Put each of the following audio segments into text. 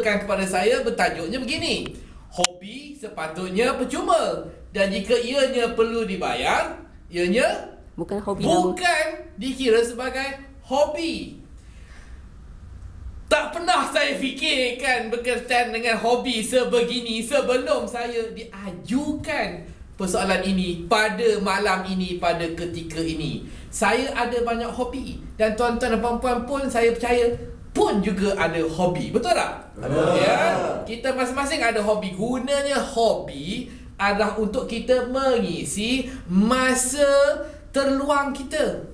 kepada saya bertajuknya begini. Hobi sepatutnya percuma, dan jika ianya perlu dibayar, ianya bukan hobi, bukan dikira sebagai hobi. Tak pernah saya fikirkan berkaitan dengan hobi sebegini sebelum saya diajukan persoalan ini pada malam ini, pada ketika ini. Saya ada banyak hobi, dan tuan-tuan dan puan-puan pun saya percaya pun juga ada hobi. Betul tak? Ya, kita masing-masing ada hobi. Gunanya hobi adalah untuk kita mengisi masa terluang kita.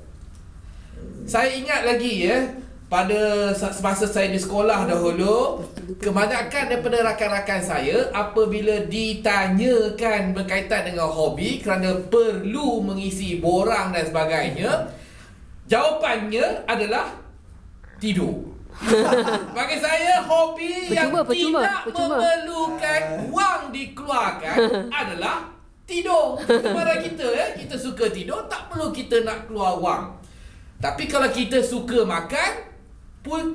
Saya ingat lagi pada semasa saya di sekolah dahulu, kebanyakan daripada rakan-rakan saya apabila ditanyakan berkaitan dengan hobi kerana perlu mengisi borang dan sebagainya, jawapannya adalah tidur. Bagi saya, hobi yang tidak memerlukan wang dikeluarkan adalah tidur. Kepada kita, kita suka tidur, tak perlu kita nak keluar wang. Tapi kalau kita suka makan,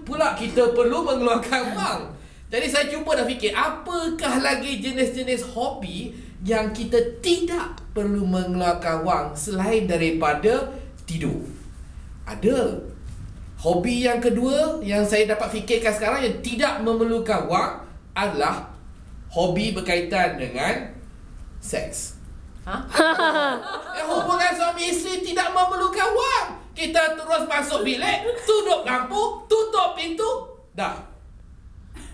pula kita perlu mengeluarkan wang. Jadi saya cuba dah fikir, apakah lagi jenis-jenis hobi yang kita tidak perlu mengeluarkan wang selain daripada tidur? Ada. Hobi yang kedua yang saya dapat fikirkan sekarang yang tidak memerlukan wang adalah hobi berkaitan dengan seks. Hubungan suami isteri tidak memerlukan wang. Kita terus masuk bilik, tutup lampu, tutup pintu, dah.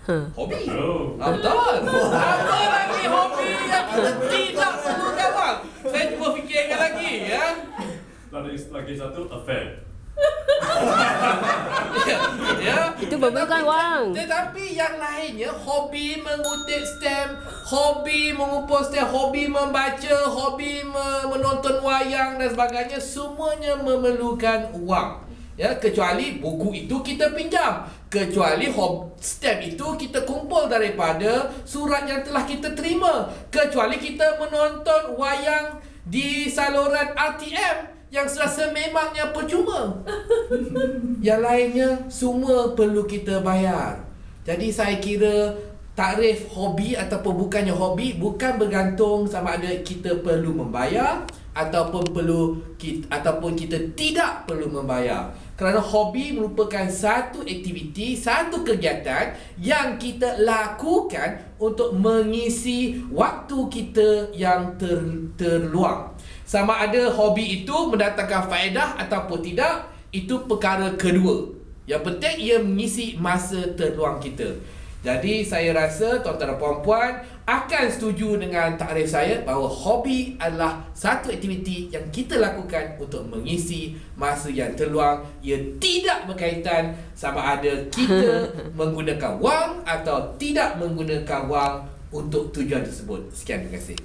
Hobi. Betul. Apa lagi hobi yang tidak memerlukan wang? Saya cuba fikirkan lagi Lagi satu, affair. Itu memerlukan wang. Tetapi yang lainnya, hobi mengutip stamp, hobi mengumpul stamp, hobi membaca, hobi menonton wayang dan sebagainya, semuanya memerlukan wang. Kecuali buku itu kita pinjam, kecuali stamp itu kita kumpul daripada surat yang telah kita terima, kecuali kita menonton wayang di saluran RTM yang sudah sememangnya percuma. Yang lainnya semua perlu kita bayar. Jadi saya kira tarif hobi ataupun bukannya hobi bukan bergantung sama ada kita perlu membayar ataupun kita tidak perlu membayar. Kerana hobi merupakan satu aktiviti, satu kegiatan yang kita lakukan untuk mengisi waktu kita yang terluang. Sama ada hobi itu mendatangkan faedah ataupun tidak, itu perkara kedua. Yang penting ia mengisi masa terluang kita. Jadi saya rasa tuan-tuan dan puan-puan akan setuju dengan takrif saya bahawa hobi adalah satu aktiviti yang kita lakukan untuk mengisi masa yang terluang. Ia tidak berkaitan sama ada kita menggunakan wang atau tidak menggunakan wang untuk tujuan tersebut. Sekian, terima kasih.